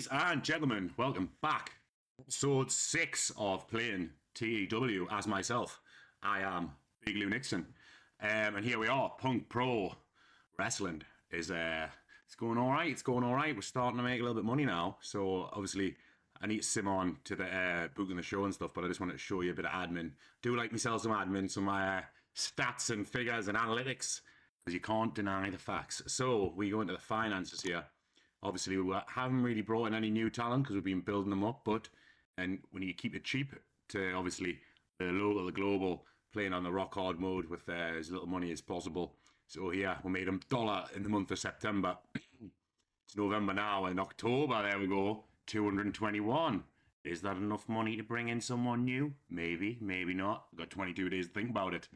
Ladies and gentlemen, welcome back. Episode 6 of playing TEW as myself. I am Big Lou Nixon. And here we are, Punk Pro Wrestling is it's going alright, We're starting to make a little bit of money now. So obviously I need to sim on to the booking the show and stuff, but I just wanted to show you a bit of admin. Do like myself some admin, some stats and figures and analytics, because you can't deny the facts. So we go into the finances here. Obviously, we haven't really brought in any new talent because we've been building them up. And when you keep it cheap to obviously the local, the global, playing on the rock hard mode with as little money as possible. So yeah, we made them $1 in the month of September. It's November now, and October, there we go, 221. Is that enough money to bring in someone new? Maybe, maybe not. I've got 22 days to think about it.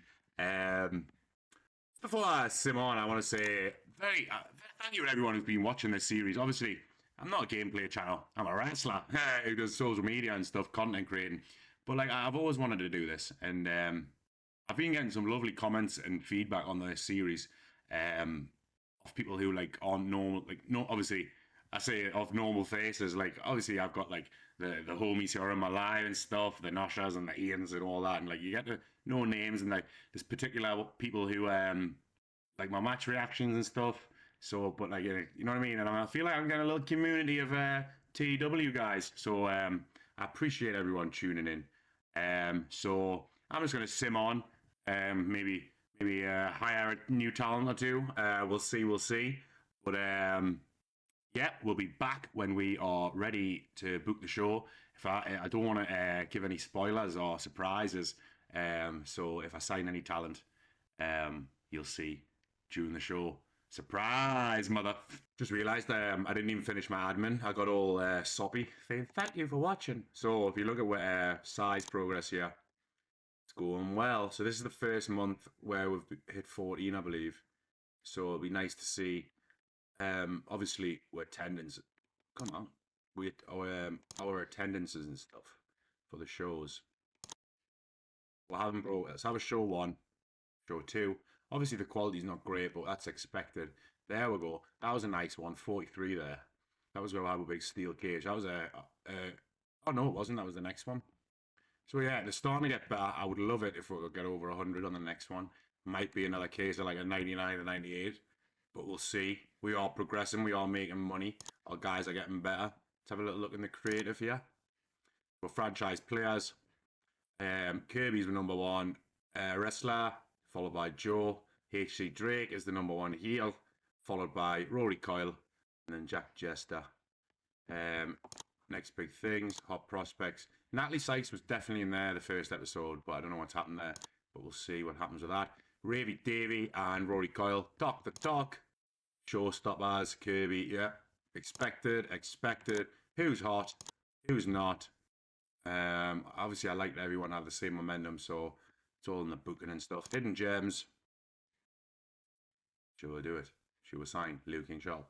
Before I sim on, I want to say thank you to everyone who's been watching this series. Obviously, I'm not a gameplay channel. I'm a wrestler who does social media and stuff, content creating. But like, I've always wanted to do this, and I've been getting some lovely comments and feedback on this series of people who like aren't normal. Like, no, obviously, I say of normal faces. Like, obviously, I've got like the homies who are in my live and stuff, the Noshas and the Ians and all that, and like you get to know names and like there's particular people who like my match reactions and stuff. So, but like you know what I mean, and I feel like I'm getting a little community of TEW guys. So I appreciate everyone tuning in. So I'm just gonna sim on, maybe hire a new talent or two. We'll see. But yeah, we'll be back when we are ready to book the show. If I don't want to give any spoilers or surprises, so if I sign any talent, you'll see during the show. Surprise, mother! Just realised I didn't even finish my admin. I got all soppy saying thank you for watching. So if you look at what size progress here, it's going well. So this is the first month where we've hit 14, I believe. So it'll be nice to see. Obviously, we're attendance. Come on, our attendances and stuff for the shows. We'll have them, bro. Let's have a show 1, show 2. Obviously, the quality's not great, but that's expected. There we go. That was a nice one. 43 there. That was where I have a big steel cage. That was oh no, it wasn't. That was the next one. So yeah, they're starting to get better. I would love it if we could get over 100 on the next one. Might be another case of like a 99 or 98. But we'll see. We are progressing. We are making money. Our guys are getting better. Let's have a little look in the creative here. We're franchise players. Kirby's the number 1 wrestler, followed by Joe. HC Drake is the number 1 heel, followed by Rory Coyle, and then Jack Jester. Next big things, hot prospects. Natalie Sykes was definitely in there the first episode, but I don't know what's happened there. But we'll see what happens with that. Ravy Davey and Rory Coyle. Talk the talk. Showstoppers, Kirby, yeah. Expected. Who's hot? Who's not? Obviously, I like everyone to have the same momentum, so it's all in the booking and stuff. Hidden gems. She will do it. She will sign Liu King Shop.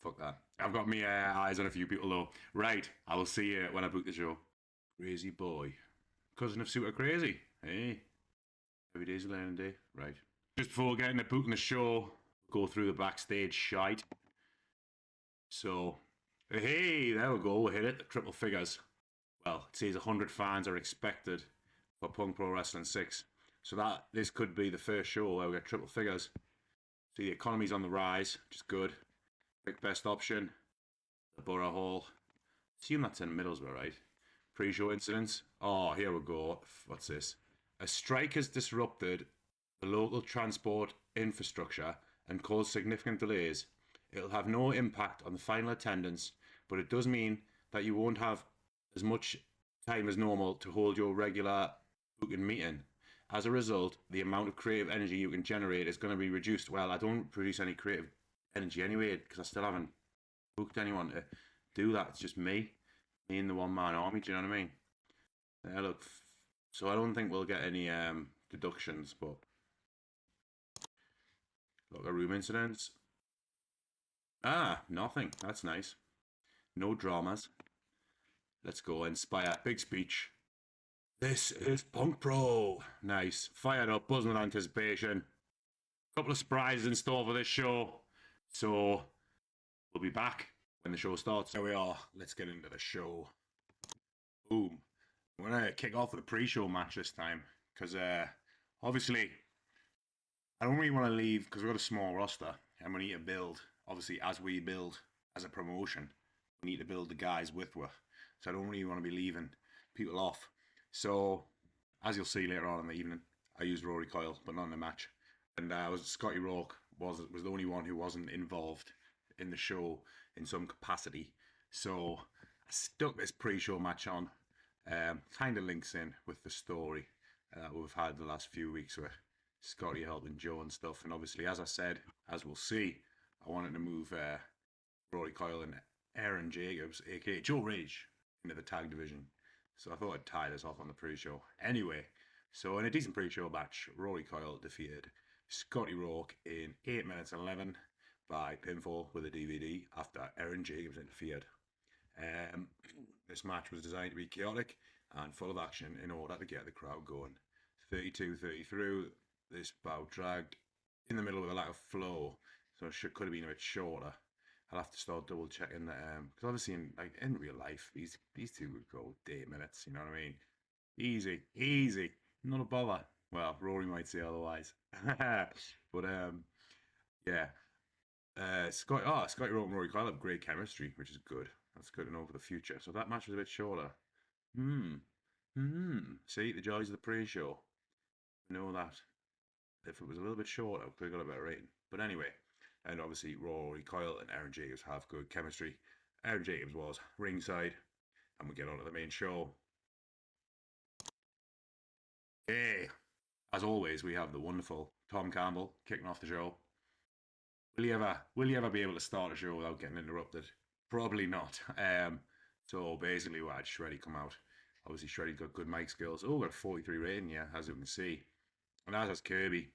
Fuck that. I've got me eyes on a few people though. Right, I will see you when I book the show. Crazy boy. Cousin of Super Crazy. Hey. Every day's a learning day. Right. Just before getting to booking the show, go through the backstage shite. So, hey, there we go. We hit it. The triple figures. Well, it says 100 fans are expected for Punk Pro Wrestling 6. So this could be the first show where we get triple figures. See, the economy's on the rise, which is good. Pick best option. The Borough Hall. Assume that's in Middlesbrough, right? Pre-show incidents. Oh, here we go. What's this? A strike has disrupted the local transport infrastructure and caused significant delays. It'll have no impact on the final attendance, but it does mean that you won't have as much time as normal to hold your regular booking meeting. As a result, the amount of creative energy you can generate is going to be reduced. Well, I don't produce any creative energy anyway because I still haven't booked anyone to do that. It's just me and the one-man army. Do you know what I mean? Look, so I don't think we'll get any deductions, but locker room incidents. Nothing. That's nice. No dramas. Let's go. Inspire. Big speech. This is Punk Pro. Nice. Fired up. Buzzing with anticipation. Couple of surprises in store for this show. So we'll be back when the show starts. There we are. Let's get into the show. Boom. I'm going to kick off with a pre-show match this time because obviously I don't really want to leave because we've got a small roster and we need to build. Obviously, as we build as a promotion, we need to build the guys with us. So I don't really want to be leaving people off. So as you'll see later on in the evening, I used Rory Coyle, but not in the match. And Scotty Rourke was the only one who wasn't involved in the show in some capacity. So I stuck this pre-show match on. Kind of links in with the story that we've had the last few weeks with Scotty helping Joe and stuff. And obviously, as I said, as we'll see, I wanted to move Rory Coyle and Aaron Jacobs, aka Joe Rage, into the tag division. So I thought I'd tie this off on the pre-show. Anyway, so in a decent pre-show match, Rory Coyle defeated Scotty Rourke in 8 minutes and 11 by pinfall with a DVD after Aaron Jacobs interfered. This match was designed to be chaotic and full of action in order to get the crowd going. 32-30 through, this bout dragged in the middle with a lack of flow, so it could have been a bit shorter. I'll have to start double checking that because obviously in real life these two would go 8 minutes. You know what I mean? Easy, not a bother. Well, Rory might say otherwise, but yeah. Scotty Rourke and Rory Coyle have great chemistry, which is good. That's good to know for the future. So that match was a bit shorter. See, the joys of the pre-show. Know that if it was a little bit shorter, we could have got a better rating. But anyway, and obviously Rory Coyle and Aaron Jacobs have good chemistry. Aaron Jacobs was ringside, and we get on to the main show. Okay, as always, we have the wonderful Tom Campbell kicking off the show. Will you ever be able to start a show without getting interrupted? Probably not. So basically, we had Shreddy come out. Obviously, Shreddy's got good mic skills. Oh, got a 43 rating, yeah, as you can see. And as has Kirby.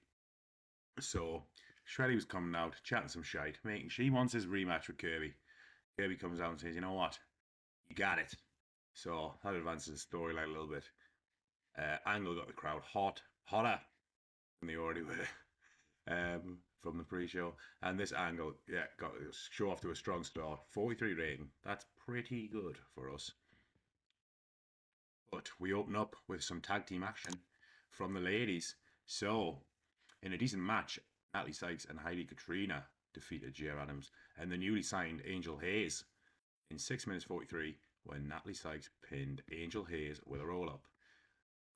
So Shreddy was coming out, chatting some shite, making sure he wants his rematch with Kirby. Kirby comes out and says, "You know what? You got it." So that advances the storyline a little bit. Angle got the crowd hotter than they already were. From the pre-show, and this Angle, yeah, got show off to a strong start. 43 rating. That's pretty good for us. But we open up with some tag team action from the ladies. So, in a decent match, Natalie Sykes and Heidi Katrina defeated Gia Adams and the newly signed Angel Hayes in 6 minutes 43 when Natalie Sykes pinned Angel Hayes with a roll-up.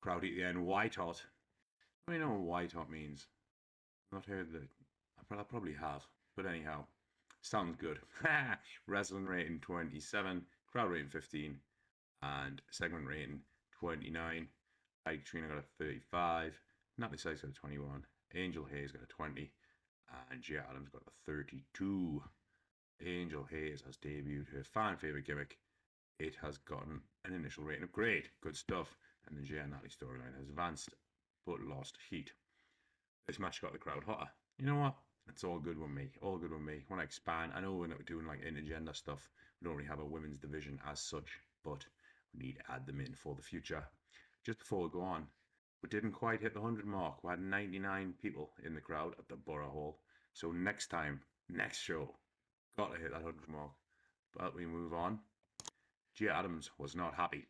Crowd at the end, white hot. I don't know what white hot means. Not heard that. I probably have, but anyhow, sounds good. Wrestling rating 27, crowd rating 15, and segment rating 29. Ike Trina got a 35, Natalie Sykes got a 21, Angel Hayes got a 20, and Gia Adams got a 32. Angel Hayes has debuted her fan favorite gimmick. It has gotten an initial rating of great, good stuff, and the Gia and Natalie storyline has advanced but lost heat. This match got the crowd hotter. You know what? It's all good with me. All good with me. When I expand, I know we're not doing like intergender stuff. We don't really have a women's division as such, but we need to add them in for the future. Just before we go on, we didn't quite hit the 100 mark. We had 99 people in the crowd at the Borough Hall. So next time, next show, got to hit that 100 mark. But we move on. Gia Adams was not happy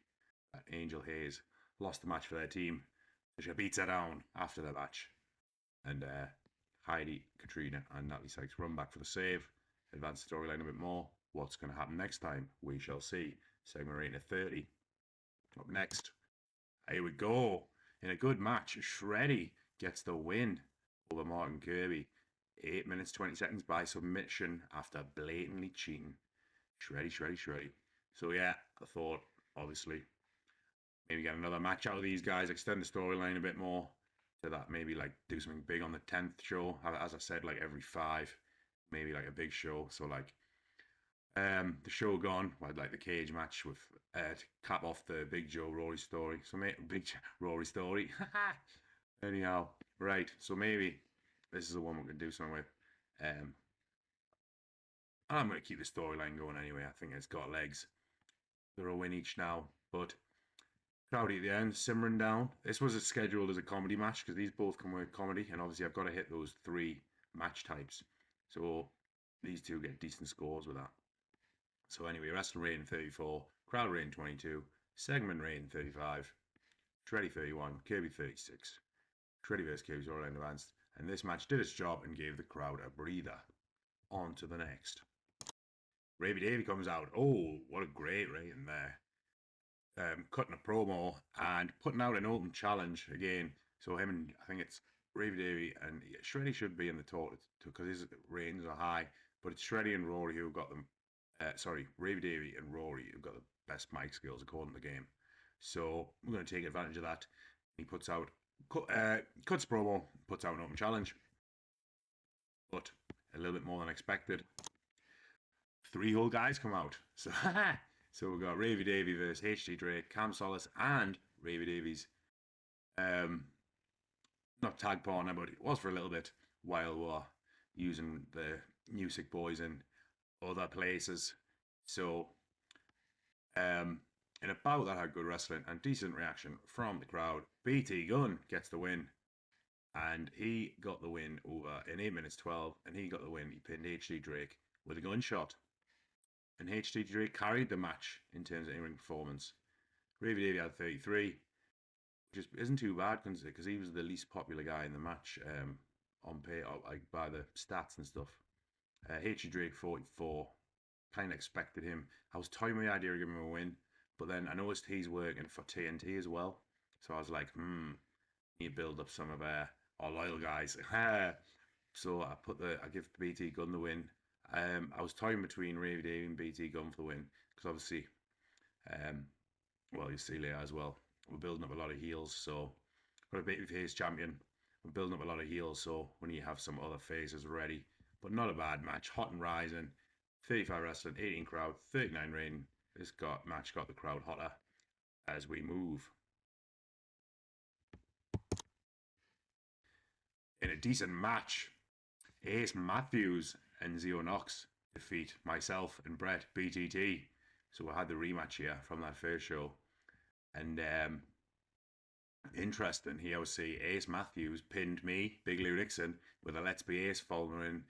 that Angel Hayes lost the match for their team. So she beats her down after the match. And Heidi, Katrina, and Natalie Sykes run back for the save. Advance the storyline a bit more. What's going to happen next time? We shall see. Segment rating of 30. Up next, here we go. In a good match, Shreddy gets the win over Martin Kirby. 8 minutes 20 seconds by submission after blatantly cheating. Shreddy. So yeah, I thought, obviously, maybe get another match out of these guys, extend the storyline a bit more. To that, maybe like do something big on the 10th show. As I said, like every 5, maybe like a big show. So like the show gone, I had like the cage match with to cap off the Big Joe Rory story. So Big Rory story. Anyhow, right. So maybe this is the one we can do something with. I'm going to keep the storyline going anyway. I think it's got legs. They're a win each now, but crowd at the end, simmering down. This was scheduled as a comedy match because these both come with comedy, and obviously I've got to hit those 3 match types. So these two get decent scores with that. So anyway, wrestling rating 34, crowd rating 22, segment rating 35, Shreddy 31, Kirby 36. Shreddy vs. Kirby's all in advanced, and this match did its job and gave the crowd a breather. On to the next. Raby Davy comes out. Oh, what a great rating there. Cutting a promo and putting out an open challenge again. So him and I think it's Raby Davy and Shreddy should be in the top because his ratings are high, but it's Shreddy and Rory who got them. Raby Davy and Rory who got the best mic skills according to the game. So we're going to take advantage of that. He puts out cuts promo, puts out an open challenge, but a little bit more than expected. 3 whole guys come out. So so we've got Ravy Davy versus HT Drake, Cam Solace, and Ravy Davies. Not tag partner, but it was for a little bit while we're using the Music Boys in other places. So in about that had good wrestling and decent reaction from the crowd. BT Gunn gets the win. And he got the win over in 8 minutes 12, and he got the win. He pinned HT Drake with a gunshot. And HT Drake carried the match in terms of in-ring performance. Ravy Davy had 33, which isn't too bad because he was the least popular guy in the match on pay, like by the stats and stuff. HT Drake 44, kind of expected him. I was toying with the idea of giving him a win, but then I noticed he's working for TNT as well. So I was like, need to build up some of our loyal guys. So I give BT Gunn the win. I was toying between Ravy Davy and BT Gunn for the win because obviously, you see later as well. We're building up a lot of heels, so got a babyface champion. We're building up a lot of heels, so we need to have some other faces ready. But not a bad match. Hot and rising. 35 wrestling, 18 crowd, 39 rating. This match got the crowd hotter as we move. In a decent match, Ace Matthews and Zio Knox defeat myself and Brett BTT. So we had the rematch here from that first show. And interesting, here we see Ace Matthews pinned me, Big Lou Nixon, with a Let's Be Ace following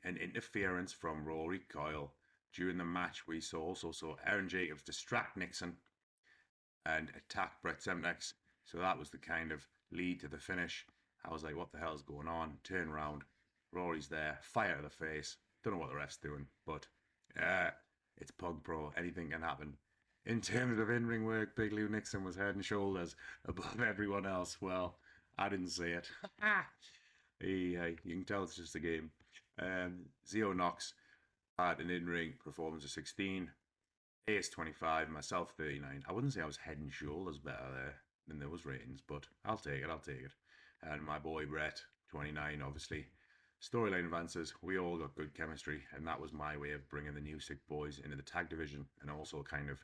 an interference from Rory Coyle. During the match, we also saw Aaron Jacobs distract Nixon and attack Brett Semtex. So that was the kind of lead to the finish. I was like, what the hell's going on? Turn around. Rory's there. Fire to the face. Don't know what the ref's doing, but it's Pug Pro. Anything can happen. In terms of in-ring work, Big Lou Nixon was head and shoulders above everyone else. Well, I didn't see it. You can tell it's just a game. Zio Knox had an in-ring performance of 16. Ace 25, myself 39. I wouldn't say I was head and shoulders better there than those ratings, but I'll take it. And my boy Brett, 29, obviously. Storyline advances, we all got good chemistry, and that was my way of bringing the New Sick Boys into the tag division and also kind of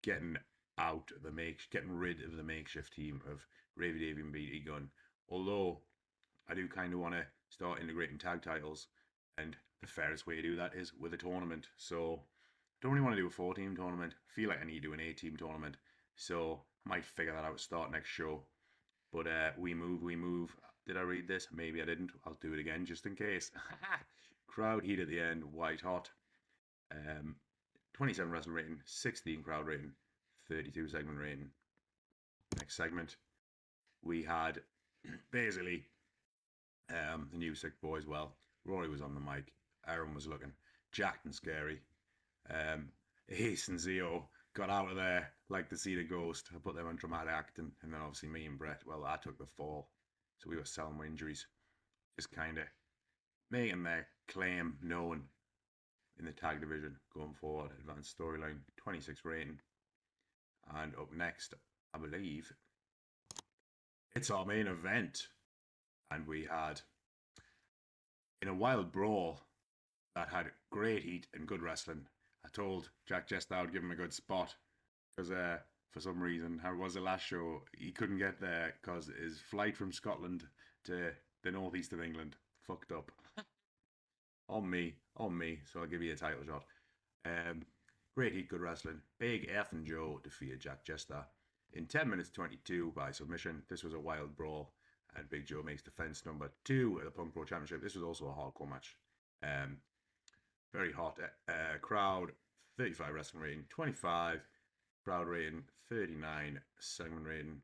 getting rid of the makeshift team of Ravy Davy and BT Gunn. Although I do kind of want to start integrating tag titles, and the fairest way to do that is with a tournament. So don't really want to do a 4-team tournament. Feel like I need to do an 8-team tournament. So I might figure that out start next show. But we move. Did I read this? Maybe I didn't. I'll do it again just in case. Crowd heat at the end, white hot. 27 wrestle rating, 16 crowd rating, 32 segment rating. Next segment, we had basically the New Sick Boys. Well, Rory was on the mic. Aaron was looking jacked and scary. Ace and Zio got out of there like the Cedar Ghost. I put them on dramatic acting. And then obviously me and Brett, well, I took the fall. So we were selling my injuries. Just kind of making their claim known in the tag division going forward. Advanced storyline, 26 rating. And up next, I believe, it's our main event. And we had, in a wild brawl that had great heat and good wrestling, I told Jack Jester I would give him a good spot because for some reason, how was the last show, he couldn't get there because his flight from Scotland to the northeast of England fucked up. on me. So I'll give you a title shot. Great heat, good wrestling. Big F and Joe defeated Jack Jester in 10 minutes 22 by submission. This was a wild brawl, and Big Joe makes defense number 2 at the Punk Pro Championship. This was also a hardcore match. Very hot crowd, 35 wrestling rating, 25 crowd rating, 39 segment rating.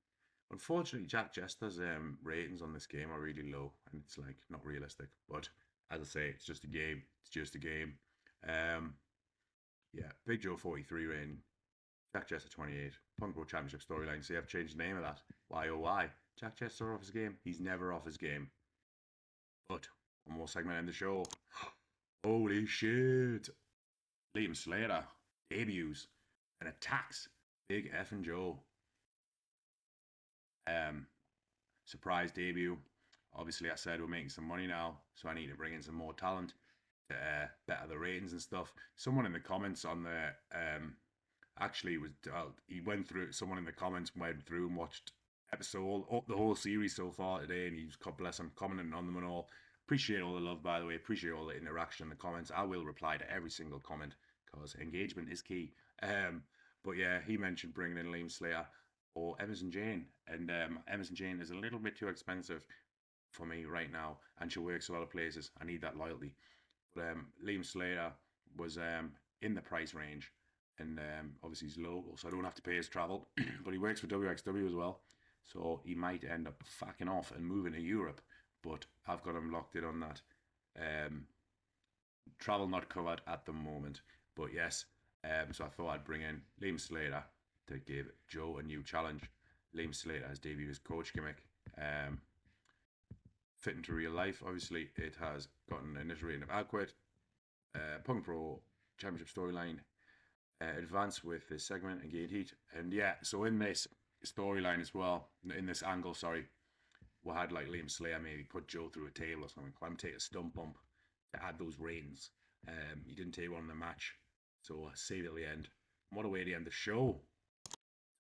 Unfortunately, Jack Jester's ratings on this game are really low, and it's like not realistic. But as I say, it's just a game. It's just a game. Um, yeah, Big Joe 43 rating, Jack Jester 28. Punk World Championship storyline. So you have to change the name of that. Why oh why? Jack Jester off his game. He's never off his game. But one more segment in the show. Holy shit! Liam Slater debuts and attacks Big Effin' Joe. Surprise debut. Obviously, I said we're making some money now, so I need to bring in some more talent to better the ratings and stuff. Someone in the comments on the actually was he went through. Someone in the comments went through and watched episode the whole series so far today, and he's God bless him commenting on them and all. Appreciate all the love, by the way. Appreciate all the interaction in the comments. I will reply to every single comment because engagement is key. But yeah, he mentioned bringing in Liam Slater or Emerson Jane, and Emerson Jane is a little bit too expensive for me right now, and she works a lot of places. I need that loyalty. But Liam Slater was in the price range, and obviously he's local, so I don't have to pay his travel. But he works for WXW as well, so he might end up fucking off and moving to Europe. But I've got him locked in on that. Travel not covered at the moment, but yes. So I thought I'd bring in Liam Slater to give Joe a new challenge. Liam Slater has debuted his coach gimmick. Fit into real life, obviously, it has gotten an iteration of Alquid. Punk Pro Championship storyline advance with this segment and gained heat. And yeah, so in this storyline as well, in this angle, sorry, we had like Liam Slater maybe put Joe through a table or something. I'm take a stump bump to add those ratings. He didn't take one in the match, so save it at the end. What a way to end the show.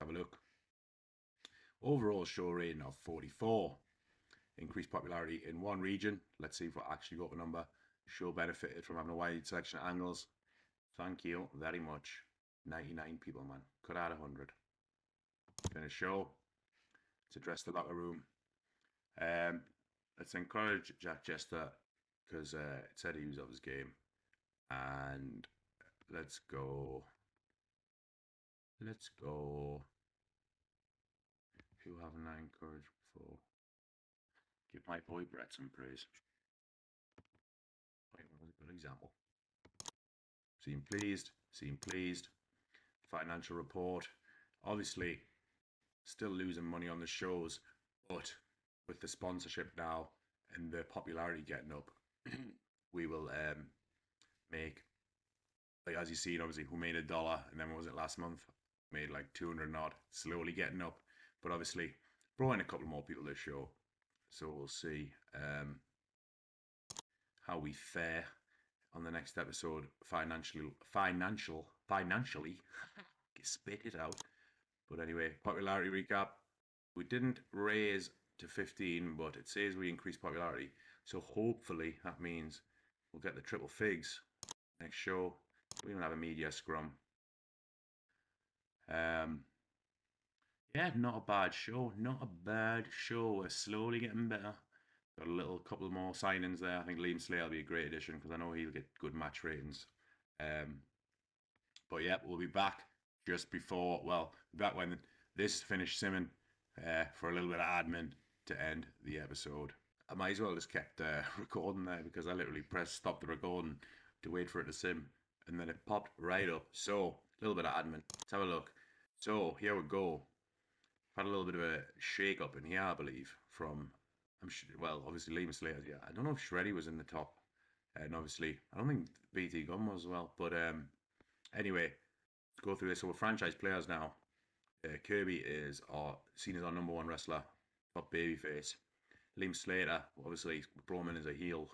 Have a look. Overall show rating of 44. Increased popularity in one region. Let's see if we actually got a number. Show benefited from having a wide selection of angles. Thank you very much. 99 people, man. Could add 100. Finish show. Let's address the locker room. Let's encourage Jack Jester because it said he was off his game. And let's go. Let's go. Who haven't I encouraged before? Give my boy Brett some praise. Wait, what was a good example? Seem pleased. Seem pleased. Financial report. Obviously, still losing money on the shows, but with the sponsorship now and the popularity getting up, we will make, like as you seen, obviously, who made $1, and then what was it last month? Made like 200 odd, slowly getting up. But obviously, brought in a couple more people to the show, so we'll see how we fare on the next episode financially. Spit it out. But anyway, popularity recap. We didn't raise to 15, but it says we increased popularity. So hopefully that means we'll get the triple figs next show. We even have a media scrum. Yeah, not a bad show. Not a bad show. We're slowly getting better. Got a couple more signings there. I think Liam Slater will be a great addition because I know he'll get good match ratings. But yeah, we'll be back just before, well, back when this finished simming for a little bit of admin to end the episode. I might as well just kept recording there because I literally pressed stop the recording to wait for it to sim, and then it popped right up. So, a little bit of admin. Let's have a look. So, here we go. Had a little bit of a shake up in here, I believe, from, well, obviously Liam Slater. Yeah, I don't know if Shreddy was in the top, and obviously I don't think BT Gunn was as well. But anyway, let's go through this. So we're franchise players now. Kirby is seen as our number one wrestler, top babyface. Liam Slater, obviously, Broman is a heel.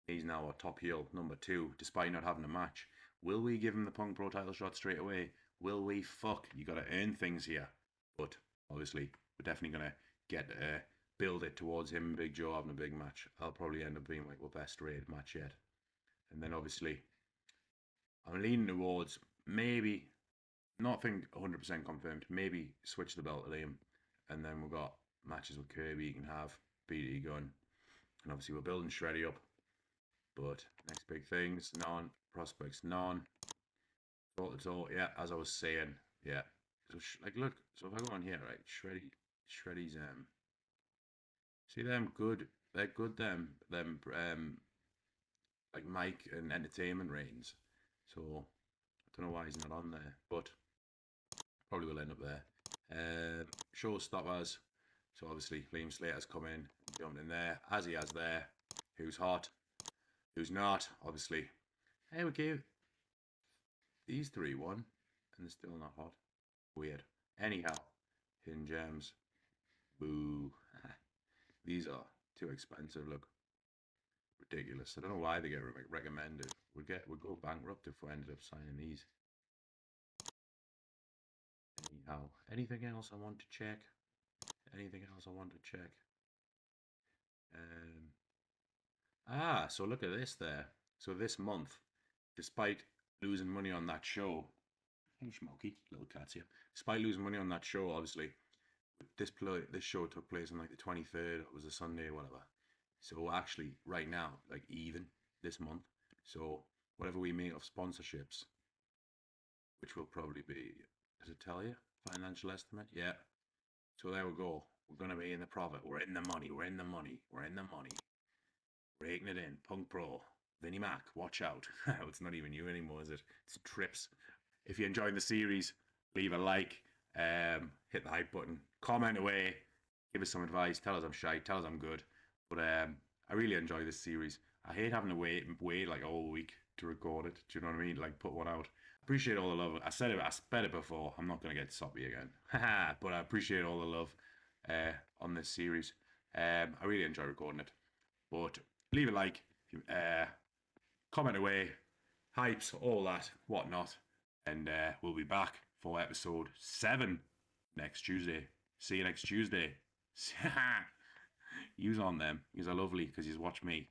He's now our top heel, number 2, despite not having a match. Will we give him the Punk Pro title shot straight away? Will we? Fuck, you got to earn things here. But obviously, we're definitely going to build it towards him and Big Joe having a big match. I'll probably end up being like our best rated match yet. And then obviously, I'm leaning towards maybe, nothing 100% confirmed, maybe switch the belt to Liam. And then we've got matches with Kirby you can have, BT Gunn. And obviously we're building Shreddy up. But next big things, none. Prospects, none. So yeah, as I was saying, yeah. So like, look. So if I go on here, right, Shreddy's see them good. They're good. Like Mike and entertainment reigns. So I don't know why he's not on there, but probably will end up there. Showstoppers. So obviously Liam Slater's come in, jumped in there, as he has there. Who's hot? Who's not? Obviously. Hey, we gave these three one, and they're still not hot. Weird. Anyhow, Hidden Gems. Boo. These are too expensive. Look, ridiculous. I don't know why they get recommended. We'd go bankrupt if we ended up signing these. Anyhow, anything else I want to check? Anything else I want to check? So look at this there. So this month, despite losing money on that show, hey Smokey, little cats here. Despite losing money on that show, obviously, this show took place on like the 23rd. It was a Sunday or whatever. So actually, right now, like even this month. So whatever we make of sponsorships, which will probably be, does it tell you financial estimate? Yeah. So there we go. We're gonna be in the profit. We're in the money. We're in the money. We're in the money. Raking it in. Punk Pro. Vinnie Mac, watch out. It's not even you anymore, is it? It's Trips. If you're enjoying the series, leave a like, hit the hype button, comment away, give us some advice, tell us I'm shy, tell us I'm good. But I really enjoy this series. I hate having to wait like a whole week to record it. Do you know what I mean? Like put one out. Appreciate all the love. I said it before. I'm not gonna get soppy again. But I appreciate all the love on this series. I really enjoy recording it. But leave a like, comment away, hypes, all that, whatnot. And we'll be back for episode 7 next Tuesday. See you next Tuesday. Use on them. Use are lovely because you watch me.